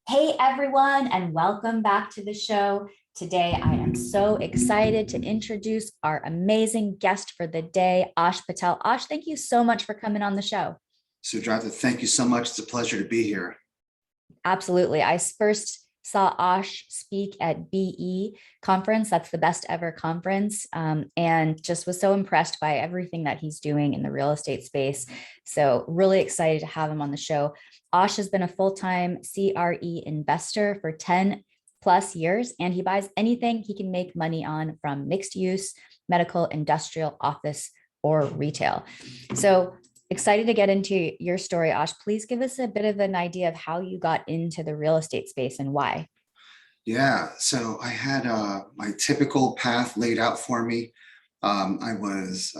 Hey everyone, and welcome back to the show. Today, I am so excited to introduce our amazing guest for the day, Ash Patel. Ash, thank you so much for coming on the show. Suja, thank you so much. It's a pleasure to be here. Absolutely. I first saw Ash speak at BE conference. That's the best ever conference. And just was so impressed by everything that he's doing in the real estate space. So really excited to have him on the show. Ash has been a full-time CRE investor for 10 plus years, and he buys anything he can make money on, from mixed use, medical, industrial, office, or retail. So excited to get into your story, Ash. Please give us a bit of an idea of how you got into the real estate space and why. Yeah, so I had my typical path laid out for me. I was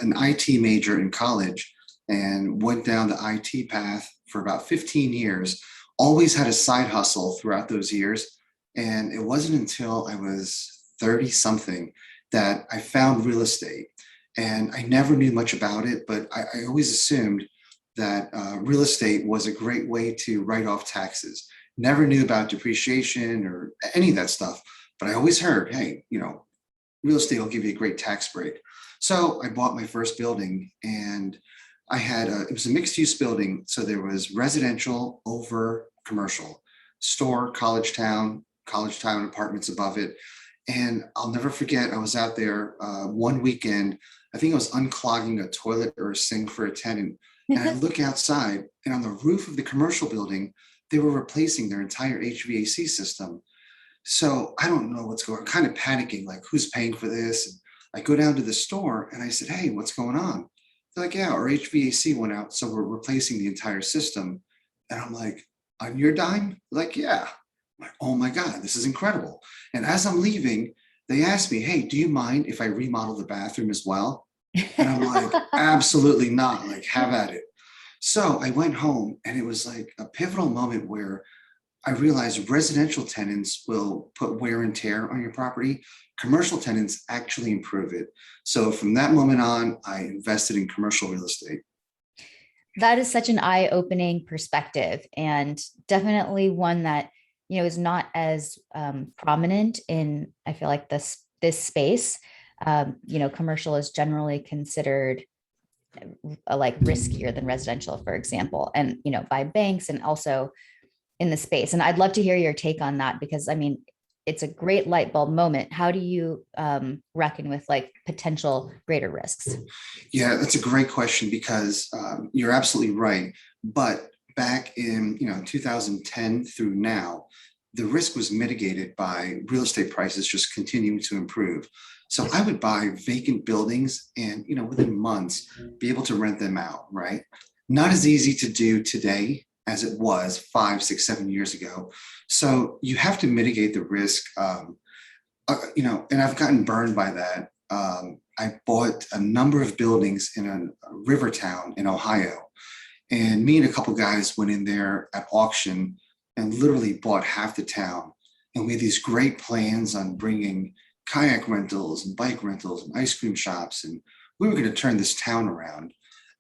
an IT major in college and went down the IT path for about 15 years. Always had a side hustle throughout those years. And it wasn't until I was 30 something that I found real estate. And I never knew much about it, but I always assumed that real estate was a great way to write off taxes. Never knew about depreciation or any of that stuff, but I always heard, hey, real estate will give you a great tax break. So I bought my first building, and it was a mixed use building. So there was residential over commercial, store, college town apartments above it. And I'll never forget, I was out there one weekend. I think I was unclogging a toilet or a sink for a tenant. And I look outside, and on the roof of the commercial building, they were replacing their entire HVAC system. So I don't know what's going on, kind of panicking, like, who's paying for this? And I go down to the store and I said, hey, what's going on? They're like, yeah, our HVAC went out, so we're replacing the entire system. And I'm like, on your dime? Like, yeah. I'm like, oh my God, this is incredible. And as I'm leaving, they asked me, hey, do you mind if I remodel the bathroom as well? And I'm like, absolutely not. Like, have at it. So I went home, and it was like a pivotal moment where I realized residential tenants will put wear and tear on your property. Commercial tenants actually improve it. So from that moment on, I invested in commercial real estate. That is such an eye-opening perspective, and definitely one that is not as prominent in, I feel like, this space. Commercial is generally considered like riskier than residential, for example, and by banks and also in the space. And I'd love to hear your take on that, because I mean, it's a great light bulb moment. How do you reckon with like potential greater risks? Yeah, that's a great question, because you're absolutely right. But back in 2010 through now, the risk was mitigated by real estate prices just continuing to improve. So I would buy vacant buildings and within months be able to rent them out, right? Not as easy to do today as it was 5, 6, 7 years ago. So you have to mitigate the risk. And I've gotten burned by that. I bought a number of buildings in a river town in Ohio, and me and a couple guys went in there at auction and literally bought half the town. And we had these great plans on bringing kayak rentals and bike rentals and ice cream shops, and we were going to turn this town around.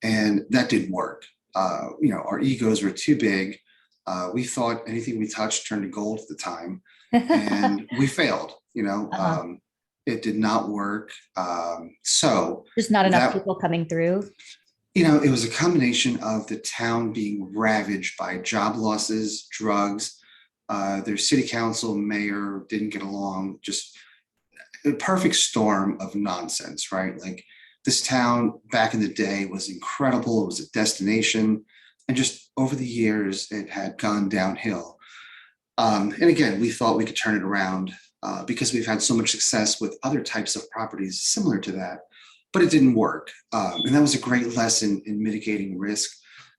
And that didn't work. Our egos were too big. We thought anything we touched turned to gold at the time, and we failed. Uh-huh. It did not work. So Just not enough that people coming through. it was a combination of the town being ravaged by job losses, drugs. Their city council, mayor didn't get along. Just a perfect storm of nonsense, right? Like, this town back in the day was incredible. It was a destination. And just over the years, it had gone downhill. And again, we thought we could turn it around because we've had so much success with other types of properties similar to that, but it didn't work. And that was a great lesson in mitigating risk.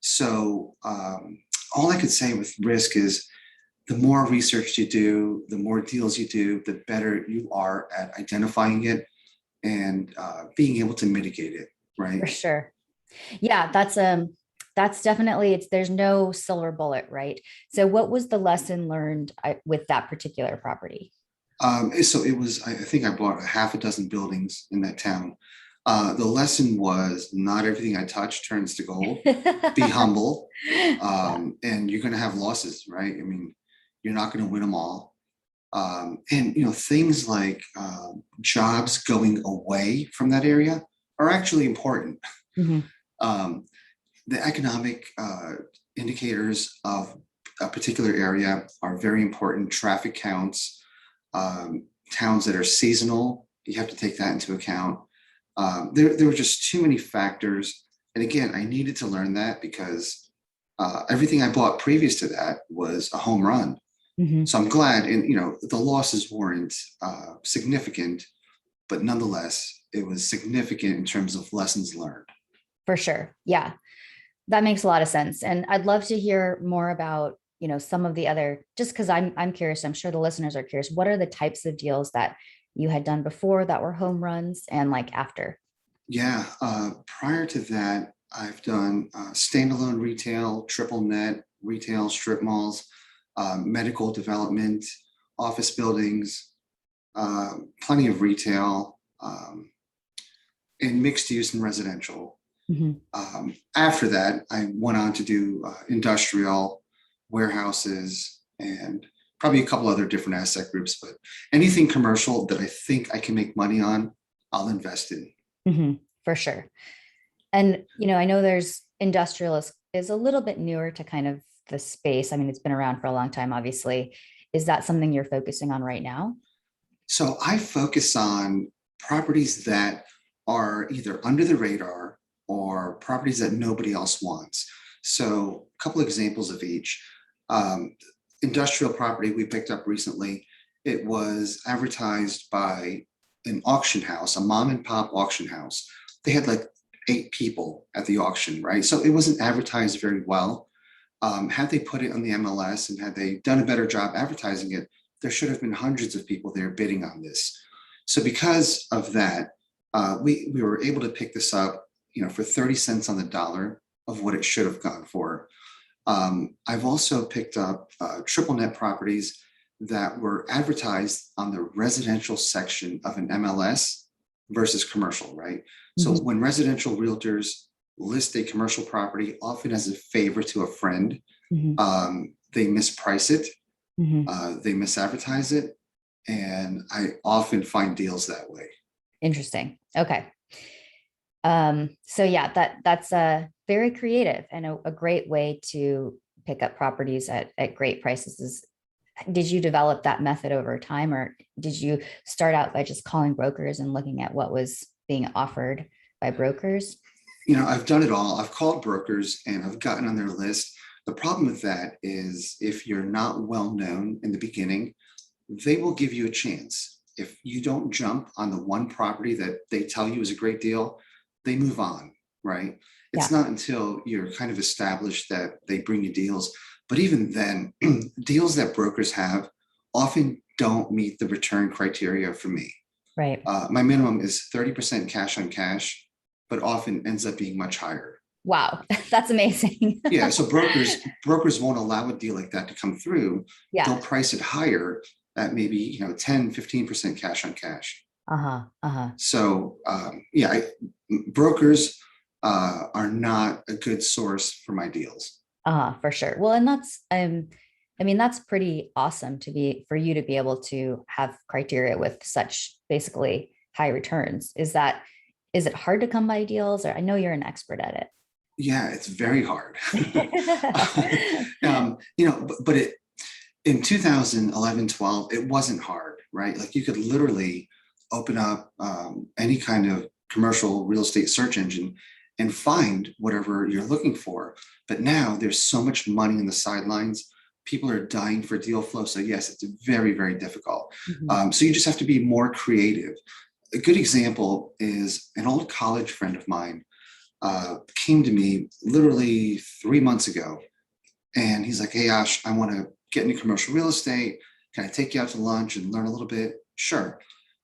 So all I could say with risk is, the more research you do, the more deals you do, the better you are at identifying it and being able to mitigate it, right? For sure. Yeah, that's definitely, there's no silver bullet, right? So what was the lesson learned with that particular property? So it was, I think I bought a half a dozen buildings in that town. The lesson was, not everything I touch turns to gold. Be humble, Yeah. and you're going to have losses, right? I mean, You're not going to win them all. And things like jobs going away from that area are actually important. Mhm. Um, the economic indicators of a particular area are very important. Traffic counts, towns that are seasonal, you have to take that into account. There were just too many factors. And again, I needed to learn that because everything I bought previous to that was a home run. Mhm. So I'm glad, and the losses weren't significant, but nonetheless, it was significant in terms of lessons learned. For sure. Yeah. That makes a lot of sense. And I'd love to hear more about, some of the other, just because I'm curious, I'm sure the listeners are curious. What are the types of deals that you had done before that were home runs and like after? Yeah, prior to that, I've done standalone retail, triple net retail, strip malls, medical development, office buildings, plenty of retail, and mixed use and residential. Mhm. After that, I went on to do industrial, warehouses, and probably a couple other different asset groups. But anything commercial that I think I can make money on, I'll invest in. Mhm. For sure. And, I know there's industrial is a little bit newer to kind of the space. I mean, it's been around for a long time, obviously. Is that something you're focusing on right now? So I focus on properties that are either under the radar or properties that nobody else wants. So a couple examples of each. Um, Industrial property we picked up recently, it was advertised by an auction house, a mom and pop auction house. They had like 8 people at the auction, right? So it wasn't advertised very well. Had they put it on the MLS and had they done a better job advertising it, there should have been hundreds of people there bidding on this. So because of that, we were able to pick this up, for 30 cents on the dollar of what it should have gone for. I've also picked up triple net properties that were advertised on the residential section of an MLS versus commercial, right? So Mhm. when residential realtors list a commercial property, often as a favor to a friend, Mhm. they misprice it, Mhm. they misadvertise it, and I often find deals that way. Interesting. Okay. So yeah, that's a very creative and a great way to pick up properties at great prices. Did you develop that method over time, or did you start out by just calling brokers and looking at what was being offered by brokers? I've done it all. I've called brokers and I've gotten on their list. The problem with that is if you're not well known in the beginning, they will give you a chance. If you don't jump on the one property that they tell you is a great deal, they move on, right? It's Yeah. not until you're kind of established that they bring you deals. But even then, deals that brokers have often don't meet the return criteria for me. Right. My minimum is 30% cash on cash, but often ends up being much higher. Wow. That's amazing. Yeah, so brokers won't allow a deal like that to come through. Yeah. They'll price it higher at maybe 10, 15% cash on cash. Uh-huh. Uh-huh. So yeah, brokers are not a good source for my deals. For sure. Well, and I mean, that's pretty awesome for you to be able to have criteria with such basically high returns. Is it hard to come by deals, or I know you're an expert at Yeah, it's very hard. it? But it in 2011, 12, it wasn't hard, right? Like you could literally open up any kind of commercial real estate search engine and find whatever you're looking for. But now there's so much money in the sidelines. People are dying for deal flow. So yes, it's very, very difficult. Mhm. So you just have to be more creative. A good example is an old college friend of mine came to me literally 3 months ago. And he's like, "Hey, Ash, I want to get into commercial real estate. Can I take you out to lunch and learn a little bit?" Sure.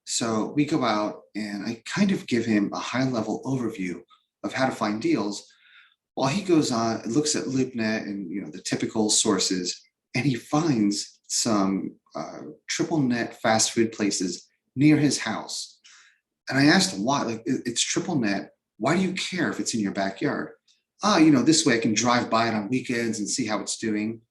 So we go out and I kind of give him a high level overview of how to find deals while he goes on and looks at LoopNet and the typical sources, and he finds some triple net fast food places near his house. And I asked him why, like it's triple net. Why do you care if it's in your backyard? This way I can drive by it on weekends and see how it's doing.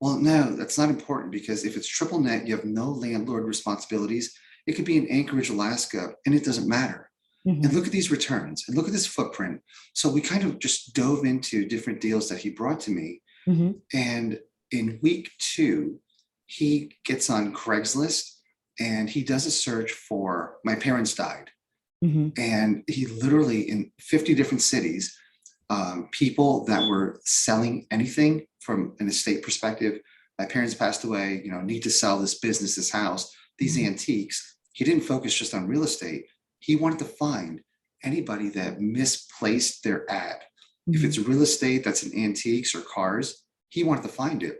Well, no, that's not important because if it's triple net, you have no landlord responsibilities. It could be in Anchorage, Alaska, and it doesn't matter. And Mhm, look at these returns and look at this footprint. So we kind of just dove into different deals that he brought to me. mhm, And in week two, he gets on Craigslist and he does a search for my parents died. mhm, And he literally, in 50 different cities, people that were selling anything from an estate perspective. My parents passed away, need to sell this business, this house, these mhm, antiques. He didn't focus just on real estate. He wanted to find anybody that misplaced their ad. If it's mhm, real estate that's in antiques or cars, he wanted to find it.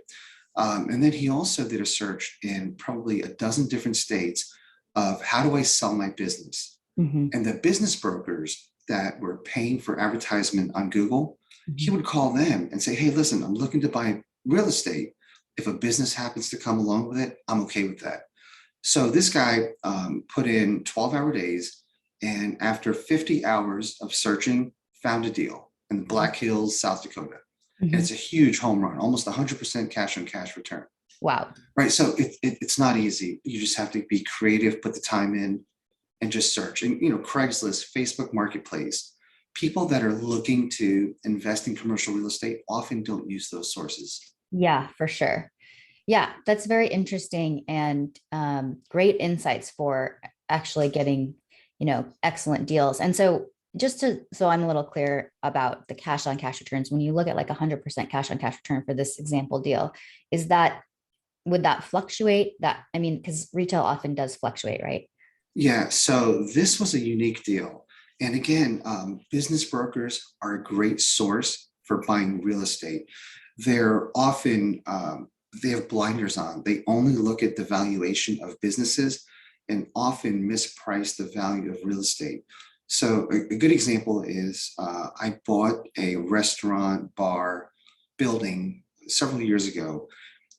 And then he also did a search in probably a dozen different states of how do I sell my business? mhm, And the business brokers that were paying for advertisement on Google, he mhm. would call them and say, hey, listen, I'm looking to buy real estate. If a business happens to come along with it, I'm okay with that. So this guy put in 12-hour days, and after 50 hours of searching, found a deal in the Black Hills, South Dakota. And Mhm. it's a huge home run, almost 100% cash on cash return. Wow. Right. So it's not easy. You just have to be creative, put the time in, and just search. And Craigslist, Facebook Marketplace, people that are looking to invest in commercial real estate often don't use those sources. Yeah, for sure. Yeah, that's very interesting and great insights for actually getting, excellent deals. And so so I'm a little clear about the cash on cash returns, when you look at like 100% cash on cash return for this example deal, is that, would that fluctuate? That, I mean, because retail often does fluctuate, right? Yeah, so this was a unique deal. And again, business brokers are a great source for buying real estate. They're often, they have blinders on. They only look at the valuation of businesses and often misprice the value of real estate. So a good example is I bought a restaurant bar building several years ago,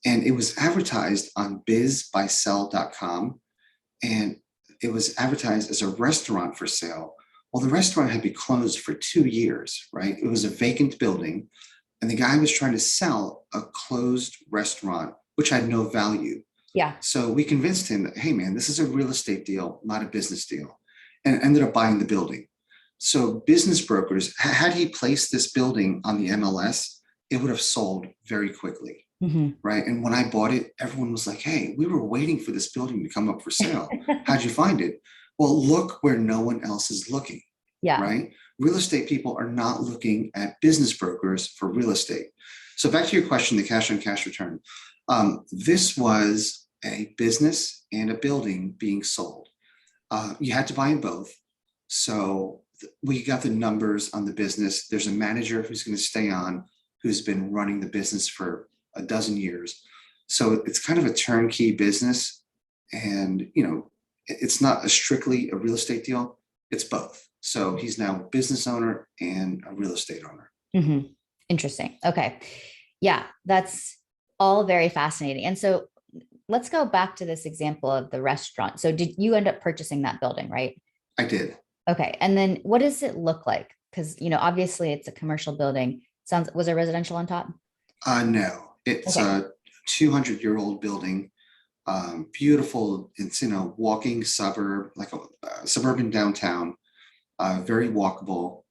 and it was advertised on bizbuysell.com, and it was advertised as a restaurant for sale. Well, the restaurant had been closed for 2 years, right? It was a vacant building, and the guy was trying to sell a closed restaurant, which had no value. Yeah. So we convinced him that, hey, man, this is a real estate deal, not a business deal, and ended up buying the building. So business brokers, had he placed this building on the MLS, it would have sold very quickly, Mhm. right? And when I bought it, everyone was like, hey, we were waiting for this building to come up for sale. How'd you find it? Well, look where no one else is looking, Yeah. right? Real estate people are not looking at business brokers for real estate. So back to your question, the cash on cash return. This was a business and a building being sold. You had to buy them both. So we got the numbers on the business. There's a manager who's going to stay on, who's been running the business for a dozen years. So it's kind of a turnkey business. And, it's not a strictly a real estate deal, it's both. So he's now a business owner and a real estate owner. Mhm. Interesting. Okay. Yeah, that's all very fascinating. And so let's go back to this example of the restaurant. So did you end up purchasing that building, right? I did. Okay. And then what does it look like? Because, obviously it's a commercial building. Sounds, was it residential on top? No, it's Okay. a 200-year-old building. Beautiful. It's in a walking suburb, like a suburban downtown, very walkable,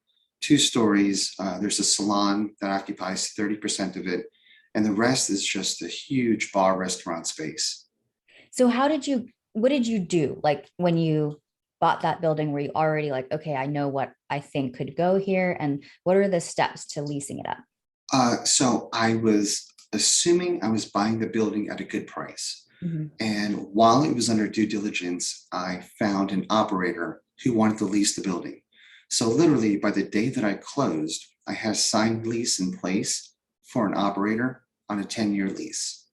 2 stories. There's a salon that occupies 30% of it, and the rest is just a huge bar restaurant space. So what did you do? Like when you bought that building, were you already like, okay, I know what I think could go here? And what are the steps to leasing it up? So I was assuming I was buying the building at a good price. Mhm. And while it was under due diligence, I found an operator who wanted to lease the building. So literally by the day that I closed, I had a signed lease in place for an operator on a 10-year lease.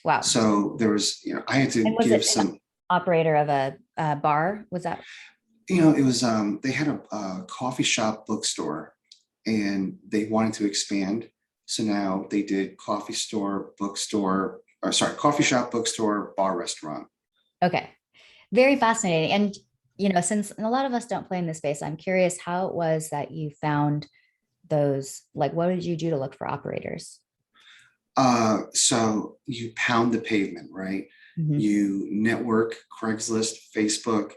Wow. So there was, I had to And was give it an some, operator of a bar? Was that? it was, they had a coffee shop bookstore, and they wanted to expand. So now they did coffee store, bookstore, or sorry, coffee shop, bookstore, bar, restaurant. Okay. Very fascinating. And, since a lot of us don't play in this space, I'm curious how it was that you found those, like, what did you do to look for operators? So you pound the pavement, right? Mhm. You network, Craigslist, Facebook,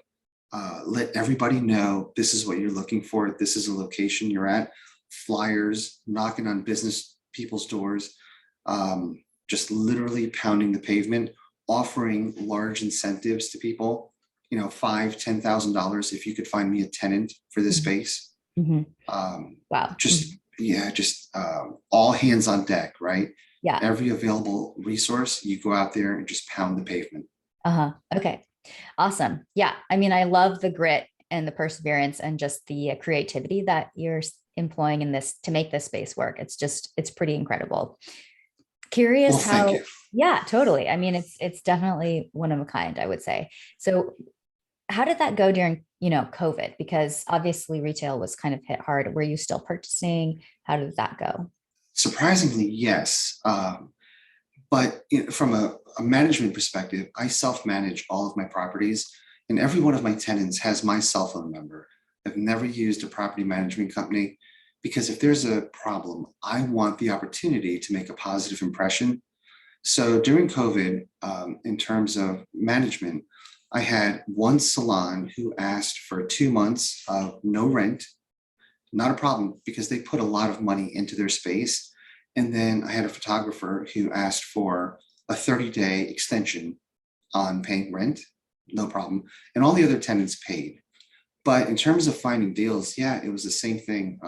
let everybody know this is what you're looking for. This is a location you're at. Flyers, knocking on business people's doors, just literally pounding the pavement, offering large incentives to people. You know, $5,000, $10,000 if you could find me a tenant for this Mhm. space. Mhm. Um, Wow. just Mhm. yeah, just all hands on deck, right? Yeah. Every available resource, you go out there and just pound the pavement. Uh-huh. Okay. Awesome. Yeah. I mean, I love the grit and the perseverance and just the creativity that you're employing in this to make this space work. It's pretty incredible. Well, Curious thank you. how, yeah, totally. I mean, it's definitely one of a kind, I would say. So how did that go during, COVID? Because obviously retail was kind of hit hard. Were you still purchasing? How did that go? Surprisingly, yes. But from a management perspective, I self-manage all of my properties, and every one of my tenants has my cell phone number. I've never used a property management company because if there's a problem, I want the opportunity to make a positive impression. So during COVID, in terms of management, I had one salon who asked for 2 months of no rent, not a problem because they put a lot of money into their space. And then I had a photographer who asked for a 30-day extension on paying rent, no problem. And all the other tenants paid. But in terms of finding deals, yeah, it was the same thing.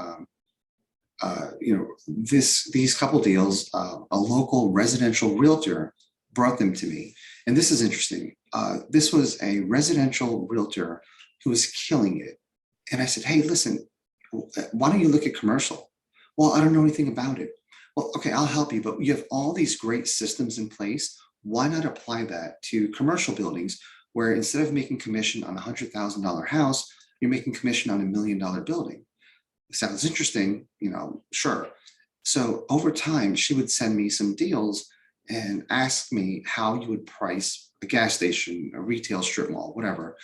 These couple deals, a local residential realtor brought them to me. And this is interesting. This was a residential realtor who was killing it. And I said, hey, listen, why don't you look at commercial? Well, I don't know anything about it. Well, okay, I'll help you, but you have all these great systems in place. Why not apply that to commercial buildings where instead of making commission on a $100,000 house, you're making commission on $1 million building? Sounds interesting, sure. So over time, she would send me some deals and ask me how you would price a gas station, a retail strip mall, whatever.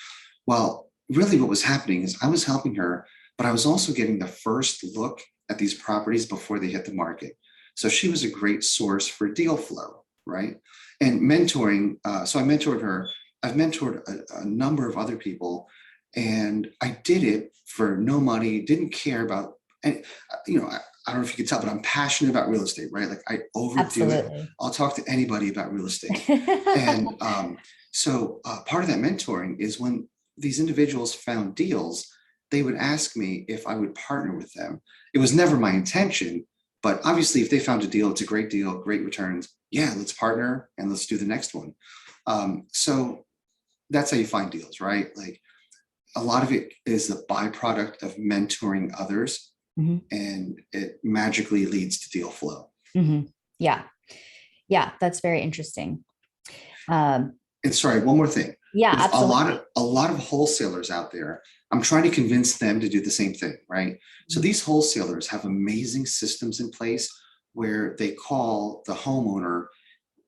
Well, really what was happening is I was helping her, but I was also getting the first look at these properties before they hit the market. So she was a great source for deal flow, right? And mentoring, so I mentored her. I've mentored a number of other people, and I did it for no money, didn't care about, and I don't know if you can tell, but I'm passionate about real estate, right? Like I overdo it. Absolutely. I'll talk to anybody about real estate. And part of that mentoring is when these individuals found deals, they would ask me if I would partner with them. It was never my intention, but obviously, if they found a deal, it's a great deal, great returns. Yeah, let's partner and let's do the next one. So that's how you find deals, right? Like a lot of it is the byproduct of mentoring others, Mhm. and it magically leads to deal flow. Mhm. Yeah. Yeah. That's very interesting. Um, And sorry, one more thing. yeah, There's absolutely. a lot of wholesalers out there. I'm trying to convince them to do the same thing, right? So Mhm. these wholesalers have amazing systems in place where they call the homeowner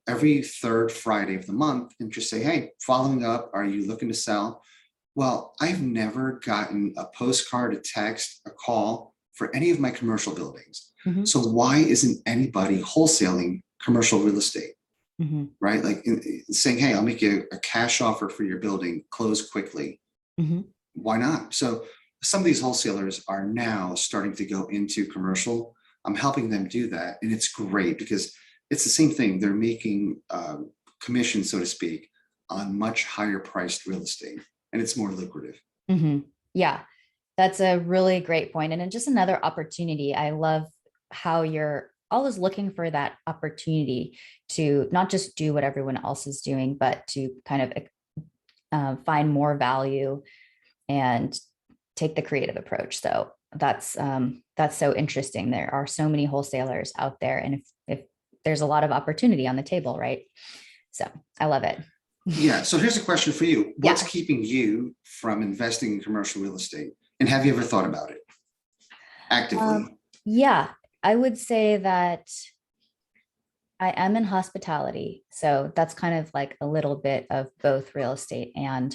every third Friday of the month and just say, hey, following up, are you looking to sell? Well, I've never gotten a postcard, a text, a call for any of my commercial buildings. Mhm. So why isn't anybody wholesaling commercial real estate? Mhm. Right? Like saying, hey, I'll make you a cash offer for your building, close quickly. Mhm. Why not? So some of these wholesalers are now starting to go into commercial. I'm helping them do that. And it's great because it's the same thing. They're making commission, so to speak, on much higher priced real estate, and it's more lucrative. Mhm. Yeah. That's a really great point. And then just another opportunity. I love how you're always looking for that opportunity to not just do what everyone else is doing, but to kind of find more value and take the creative approach. So that's so interesting. There are so many wholesalers out there, and if there's a lot of opportunity on the table, right? So I love it. Yeah. So here's a question for you. What's Yeah. keeping you from investing in commercial real estate? And have you ever thought about it actively? Yeah, I would say that I am in hospitality. So that's kind of like a little bit of both real estate and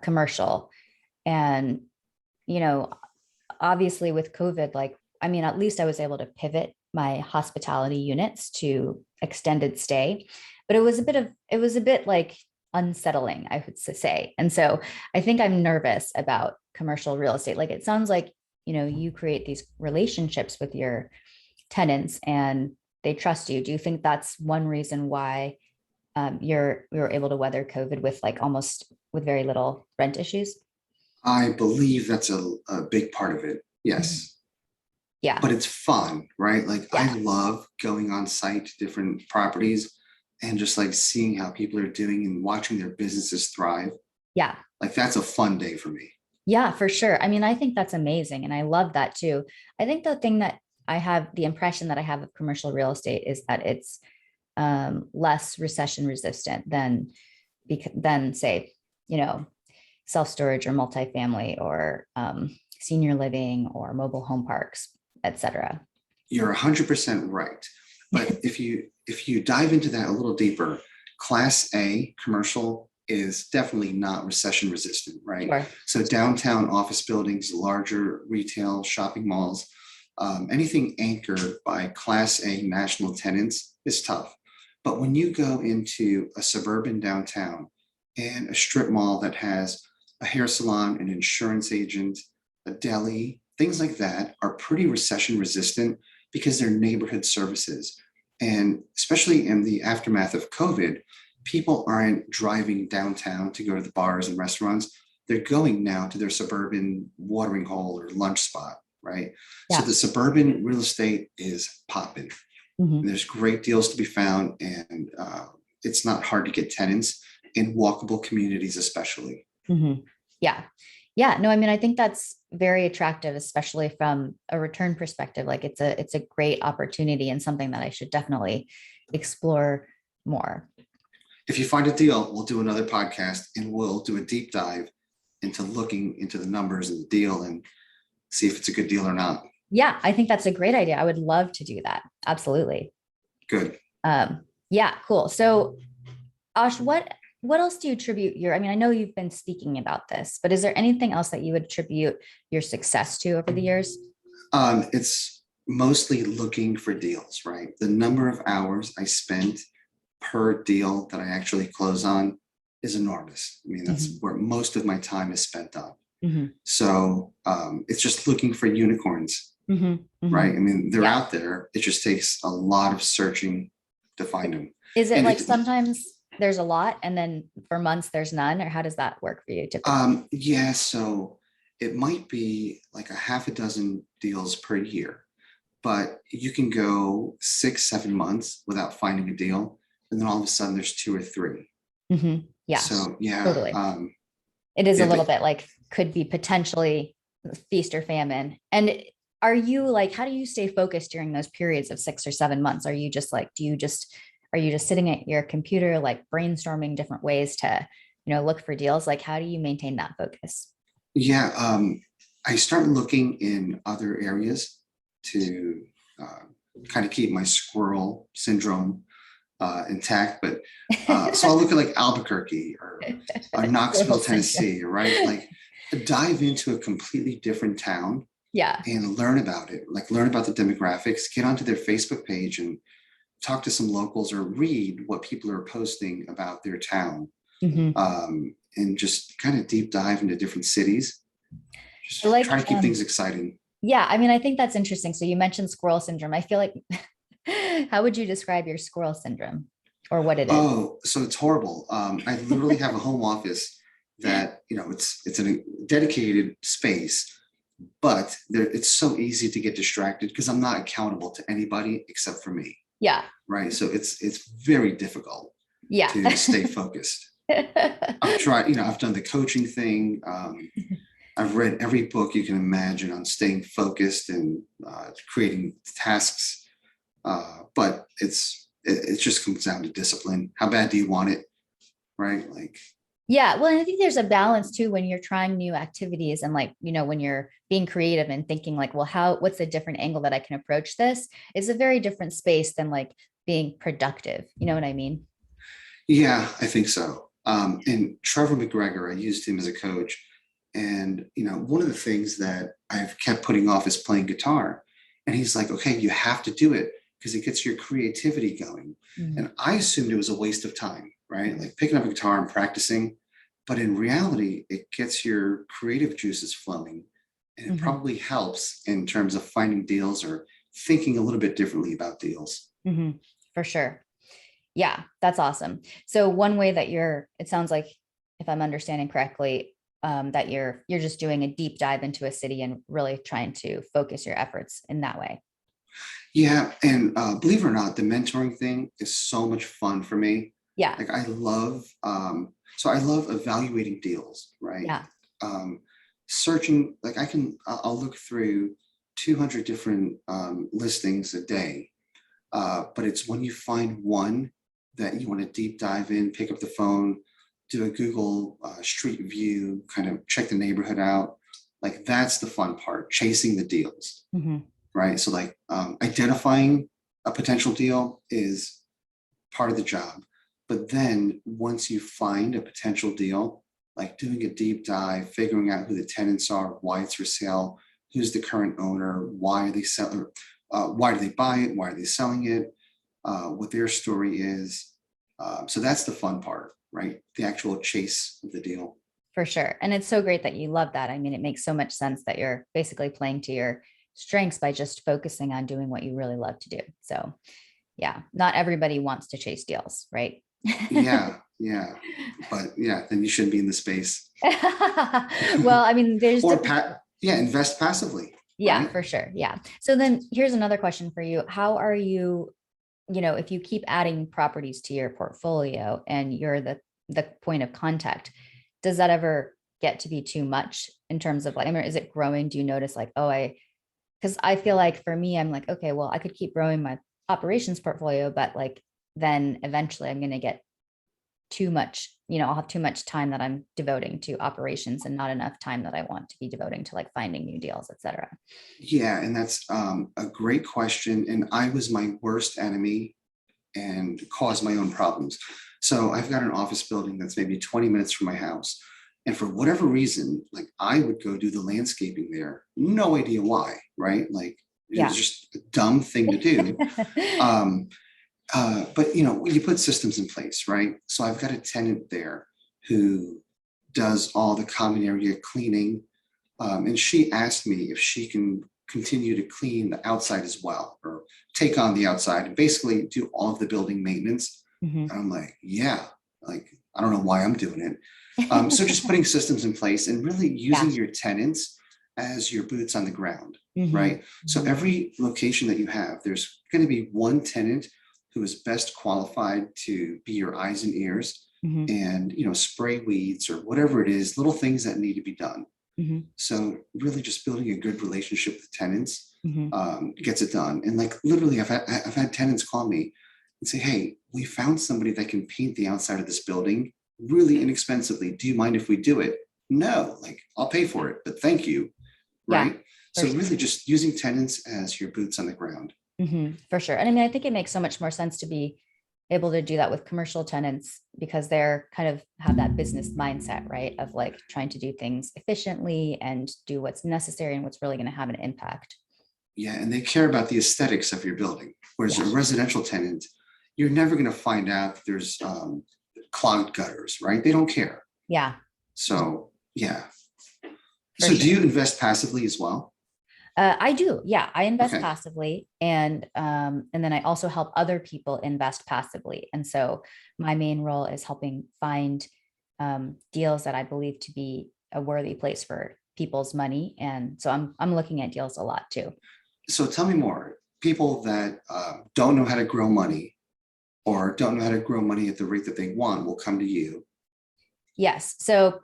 commercial. And, you know, obviously with COVID, like, I mean, at least I was able to pivot my hospitality units to extended stay, but it was a bit like unsettling, I would say. And so I think I'm nervous about commercial real estate. Like it sounds like, you create these relationships with your tenants and they trust you. Do you think that's one reason why you're able to weather COVID with like almost with very little rent issues? I believe that's a big part of it. Mhm. Yes. Yeah. But it's fun, right? Like I Yeah. love going on site to different properties and just like seeing how people are doing and watching their businesses thrive. Yeah. Like that's a fun day for me. Yeah, for sure. I mean, I think that's amazing. And I love that too. I think the thing that the impression that I have of commercial real estate is that it's less recession resistant than say, you know, self-storage or multifamily or senior living or mobile home parks, et cetera. You're 100% right. But if you dive into that a little deeper, Class A commercial is definitely not recession resistant, right? Sure. So downtown office buildings, larger retail shopping malls, anything anchored by Class A national tenants is tough. But when you go into a suburban downtown and a strip mall that has a hair salon, an insurance agent, a deli, things like that are pretty recession resistant because they're neighborhood services. And especially in the aftermath of COVID, people aren't driving downtown to go to the bars and restaurants. They're going now to their suburban watering hole or lunch spot, right? So Yeah. the suburban real estate is popping. Mhm. There's great deals to be found, and it's not hard to get tenants in walkable communities, especially. Mhm. Yeah. Yeah. No, I mean, I think that's very attractive, especially from a return perspective. Like it's a great opportunity and something that I should definitely explore more. If you find a deal, we'll do another podcast and we'll do a deep dive into looking into the numbers of the deal and see if it's a good deal or not. Yeah, I think that's a great idea. I would love to do that. Absolutely. Good. Yeah, cool. So Ash, what else do you attribute I mean, I know you've been speaking about this, but is there anything else that you would attribute your success to over the years? It's mostly looking for deals, right? The number of hours I spent per deal that I actually close on is enormous. I mean, that's Mhm. where most of my time is spent on. Mhm. So it's just looking for unicorns, Mhm. right? Mhm. I mean, they're Yeah. out there. It just takes a lot of searching to find them. Is it And like it, sometimes there's a lot and then for months there's none, or how does that work for you typically? yeah, so it might be like a half a dozen deals per year, but you can go 6, 7 months without finding a deal. And then all of a sudden there's two or three. Yeah, So yeah, totally. It is a if little it, bit like could be potentially feast or famine. And are you like, how do you stay focused during those periods of 6 or 7 months? Are you just like, are you just sitting at your computer, like brainstorming different ways to, look for deals? Like, how do you maintain that focus? yeah, I start looking in other areas to uh, kind of keep my squirrel syndrome intact. But so I'll look at like Albuquerque or Squirrel Knoxville, syndrome. Tennessee, right? Like dive into a completely different town Yeah. and learn about it, like learn about the demographics, get onto their Facebook page and talk to some locals or read what people are posting about their town, Hmm. and just kind of deep dive into different cities. I Just try like, to keep things exciting. yeah, I mean, I think that's interesting. So you mentioned squirrel syndrome. I feel like, how would you describe your squirrel syndrome or what it is? Oh, so it's horrible. I literally have a home office that, it's a dedicated space, but it's so easy to get distracted because I'm not accountable to anybody except for me, Yeah. right? So it's very difficult Yeah. to stay focused. I've tried, I've done the coaching thing. I've read every book you can imagine on staying focused and creating tasks, but it just comes down to discipline. How bad do you want it, right? Like, Yeah, well, and I think there's a balance too when you're trying new activities and like, when you're being creative and thinking like, well, what's a different angle that I can approach this? It's a very different space than like being productive. You know what I mean? yeah, I think so. And Trevor McGregor, I used him as a coach, and one of the things that I've kept putting off is playing guitar. And he's like, okay, you have to do it because it gets your creativity going. Mhm. And I assumed it was a waste of time, right? Like picking up a guitar and practicing. But in reality, it gets your creative juices flowing. And it Mhm. probably helps in terms of finding deals or thinking a little bit differently about deals. Mhm. For sure. Yeah, that's awesome. So one way that it sounds like, if I'm understanding correctly, that you're just doing a deep dive into a city and really trying to focus your efforts in that way. Yeah. And believe it or not, the mentoring thing is so much fun for me. Yeah. Like so I love evaluating deals, right? Yeah. Um, searching, like I'll look through 200 different listings a day. But it's when you find one that you want to deep dive in, pick up the phone, do a Google Street View, kind of check the neighborhood out. Like that's the fun part, chasing the deals, Mhm. right? So like identifying a potential deal is part of the job. But then once you find a potential deal, like doing a deep dive, figuring out who the tenants are, why it's for sale, who's the current owner, why are they selling, why do they buy it, why are they selling it, what their story is. So that's the fun part, right? The actual chase of the deal. For sure. And it's so great that you love that. I mean, it makes so much sense that you're basically playing to your strengths by just focusing on doing what you really love to do. So, yeah, not everybody wants to chase deals, right? Yeah, yeah. But yeah, then you shouldn't be in the space. Well, I mean, there's Or different. yeah, invest passively, Yeah, right? for sure. Yeah. So then here's another question for you. How are you, if you keep adding properties to your portfolio and you're the point of contact, does that ever get to be too much in terms of like, I mean, is it growing? Do you notice like, because I feel like for me, I'm like, okay, well, I could keep growing my operations portfolio, but like then eventually I'm going to get too much, I'll have too much time that I'm devoting to operations and not enough time that I want to be devoting to like finding new deals, et cetera. Yeah, and that's a great question. And I was my worst enemy and caused my own problems. So I've got an office building that's maybe 20 minutes from my house. And for whatever reason, like I would go do the landscaping there. No idea why, right? Like it was Yeah. just a dumb thing to do. Um, but you put systems in place, right? So I've got a tenant there who does all the common area cleaning, and she asked me if she can continue to clean the outside as well, or take on the outside and basically do all of the building maintenance. Mhm. And I'm like, yeah, like I don't know why I'm doing it. So just putting systems in place and really using Yeah. your tenants as your boots on the ground, Mhm. right? So Mhm. every location that you have, there's going to be one tenant who is best qualified to be your eyes and ears Mhm. and spray weeds or whatever it is, little things that need to be done. Mhm. So really just building a good relationship with tenants Mhm. gets it done. And like literally I've had tenants call me and say, hey, we found somebody that can paint the outside of this building really inexpensively. Do you mind if we do it? No, like I'll pay for it, but thank you. Yeah, Right. for So sure. really just using tenants as your boots on the ground. For sure. And I mean, I think it makes so much more sense to be able to do that with commercial tenants because they're kind of have that business mindset, right? Of like trying to do things efficiently and do what's necessary and what's really going to have an impact. Yeah. And they care about the aesthetics of your building. Whereas Yeah. a residential tenant, you're never going to find out that there's clogged gutters, right? They don't care. Yeah, So yeah. for So do sure. you invest passively as well? I do. Yeah, I invest Okay. passively, and then I also help other people invest passively. And so my main role is helping find deals that I believe to be a worthy place for people's money. And so I'm looking at deals a lot too. So tell me more. People that don't know how to grow money or don't know how to grow money at the rate that they want will come to you. Yes. So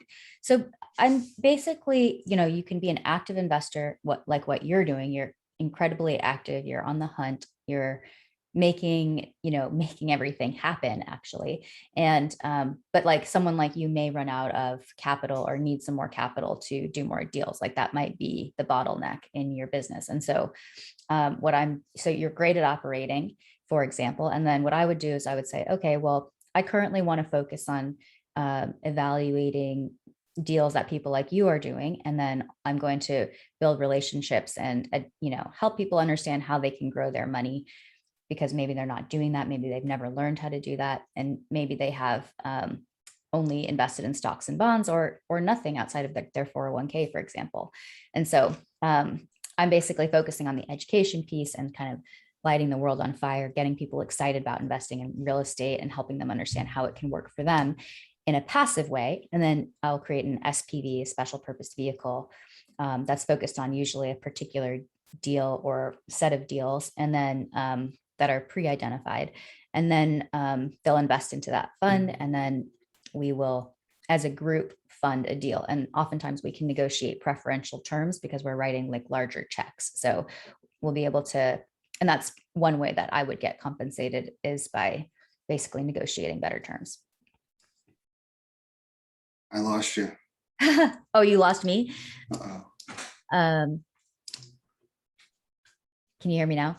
I'm basically, you can be an active investor, what you're doing. You're incredibly active, you're on the hunt, you're making, making everything happen actually. And but like someone like you may run out of capital or need some more capital to do more deals. Like that might be the bottleneck in your business. And so so you're great at operating, for example. And then what I would do is I would say, okay, well, I currently want to focus on evaluating deals that people like you are doing. And then I'm going to build relationships and, help people understand how they can grow their money, because maybe they're not doing that. Maybe they've never learned how to do that. And maybe they have only invested in stocks and bonds, or nothing outside of their 401k, for example. And so I'm basically focusing on the education piece and kind of lighting the world on fire, getting people excited about investing in real estate and helping them understand how it can work for them in a passive way. And then I'll create an SPV, a special purpose vehicle, that's focused on usually a particular deal or set of deals, and then that are pre-identified. And then they'll invest into that fund, and then we will, as a group, fund a deal. And oftentimes we can negotiate preferential terms because we're writing like larger checks. So we'll be able to, and that's one way that I would get compensated, is by basically negotiating better terms. I lost you. Oh, you lost me? Uh-oh. Can you hear me now?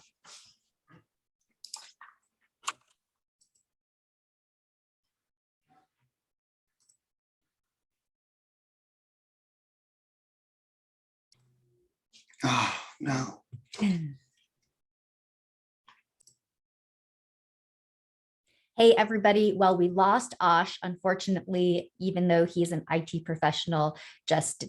Oh, no. Hey, everybody. Well, we lost Ash, unfortunately, even though he's an IT professional, just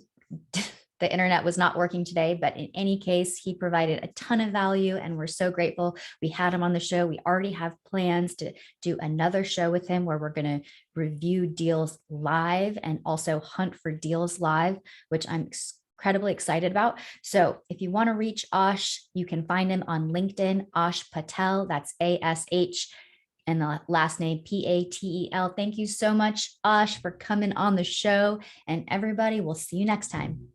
the internet was not working today. But in any case, he provided a ton of value, and we're so grateful we had him on the show. We already have plans to do another show with him where we're going to review deals live and also hunt for deals live, which I'm incredibly excited about. So if you want to reach Ash, you can find him on LinkedIn, Ash Patel. That's ASH. And the last name, Patel. Thank you so much, Ash, for coming on the show. And everybody, we'll see you next time.